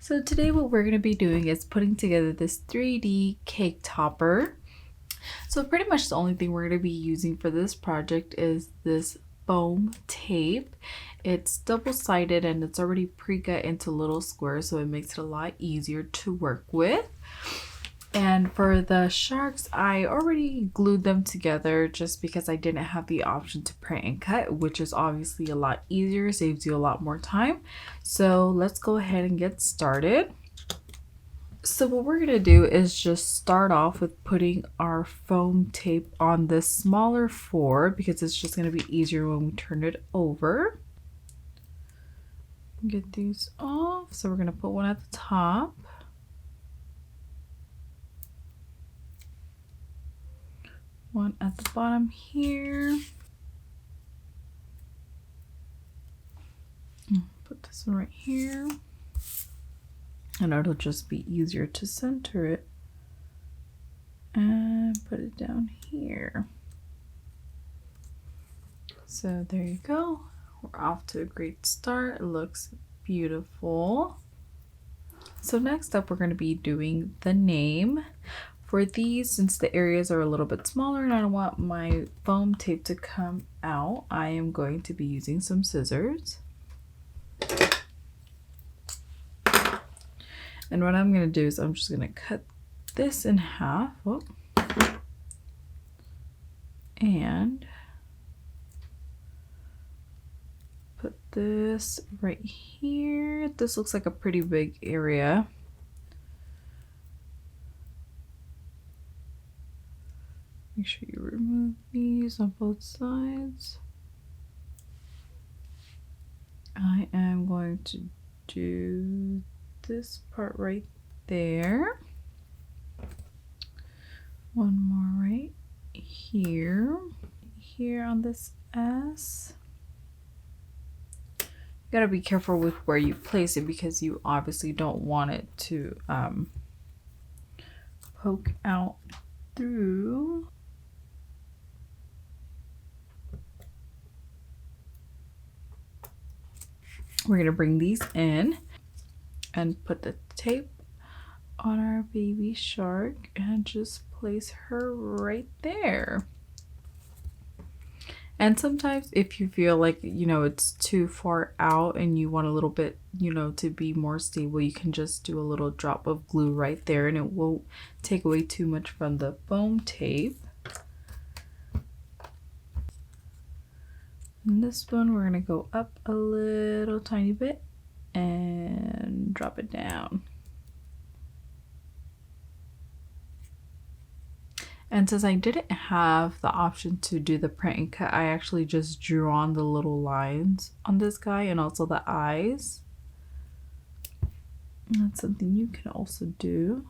So today what we're going to be doing is putting together this 3D cake topper. So pretty much the only thing we're going to be using for this project is this foam tape. It's double-sided and it's already pre-cut into little squares, so it makes it a lot easier to work with. And for the sharks, I already glued them together just because I didn't have the option to print and cut, which is obviously a lot easier, saves you a lot more time. So let's go ahead and get started. So what we're gonna do is just start off with putting our foam tape on this smaller four because it's just gonna be easier when we turn it over. Get these off. So we're gonna put one at the top. One at the bottom here. Put this one right here. And it'll just be easier to center it. And put it down here. So there you go. We're off to a great start. It looks beautiful. So next up, we're going to be doing the name. For these, since the areas are a little bit smaller and I don't want my foam tape to come out, I am going to be using some scissors. And what I'm going to do is I'm just going to cut this in half. Oh. And put this right here. This looks like a pretty big area. Make sure you remove these on both sides. I am going to do this part right there. One more right here. Here on this S. You gotta be careful with where you place it because you obviously don't want it to poke out through. We're gonna bring these in and put the tape on our baby shark and just place her right there. And sometimes if you feel like, it's too far out and you want a little bit, to be more stable, you can just do a little drop of glue right there and it won't take away too much from the foam tape. And this one, we're gonna go up a little tiny bit and drop it down. And since I didn't have the option to do the print and cut, I actually just drew on the little lines on this guy and also the eyes. And that's something you can also do.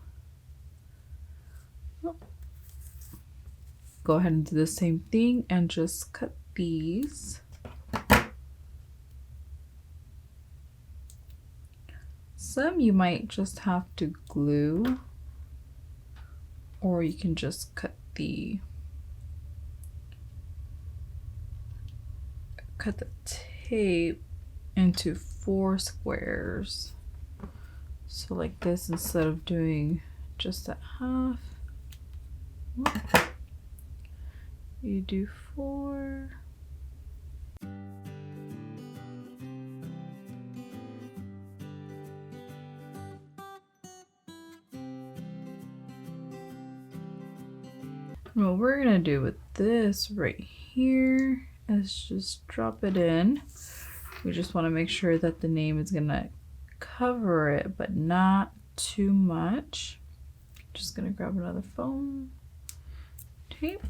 Go ahead and do the same thing and just cut these. Some you might just have to glue, or you can just cut the tape into 4 squares. So like this, instead of doing just a half, you do 4. What we're gonna do with this right here is just drop it in. We just want to make sure that the name is gonna cover it, but not too much. Just gonna grab another foam tape.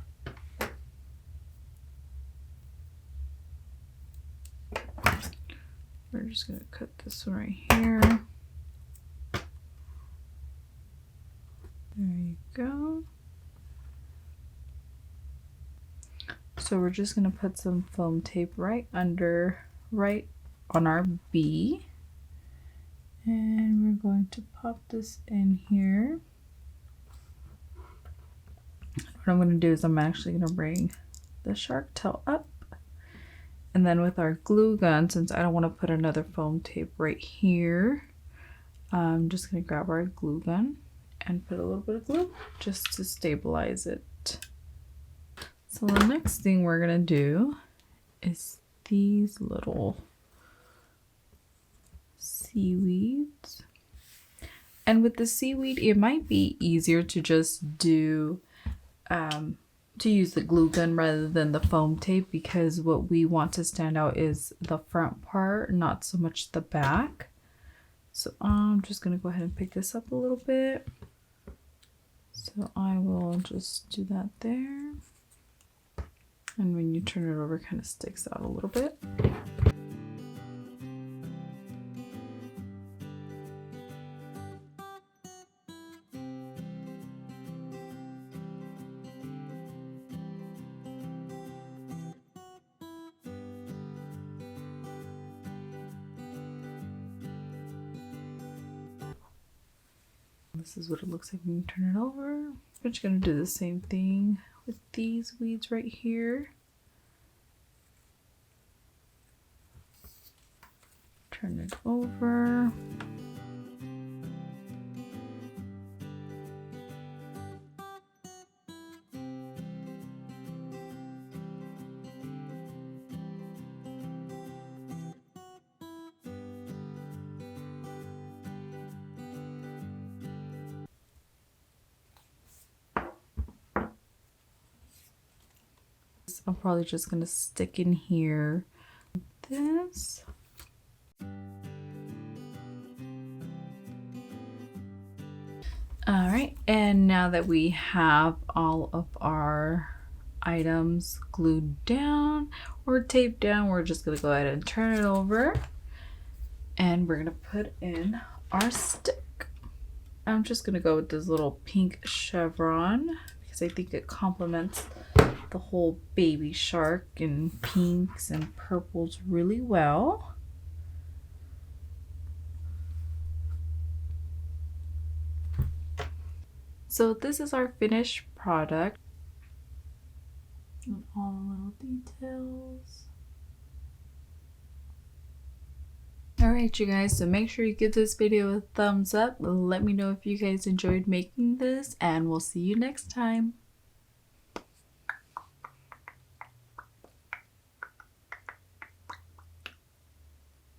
We're just gonna cut this one right here. There you go. So we're just gonna put some foam tape right on our B. And we're going to pop this in here. What I'm gonna do is I'm actually gonna bring the shark tail up. And then with our glue gun, since I don't want to put another foam tape right here, I'm just going to grab our glue gun and put a little bit of glue just to stabilize it. So the next thing we're going to do is these little seaweeds. And with the seaweed, it might be easier to just do to use the glue gun rather than the foam tape, because what we want to stand out is the front part, not so much the back. So I'm just gonna go ahead and pick this up a little bit. So I will just do that there. And when you turn it over, it kind of sticks out a little bit. This is what it looks like when you turn it over. I'm just going to do the same thing with these weeds right here. Turn it over. I'm probably just gonna stick in here this. All right, and now that we have all of our items glued down or taped down, we're just gonna go ahead and turn it over and we're gonna put in our stick. I'm just gonna go with this little pink chevron because I think it complements the whole baby shark in pinks and purples really well. So this is our finished product. And all the little details. Alright you guys, so make sure you give this video a thumbs up. Let me know if you guys enjoyed making this, and we'll see you next time.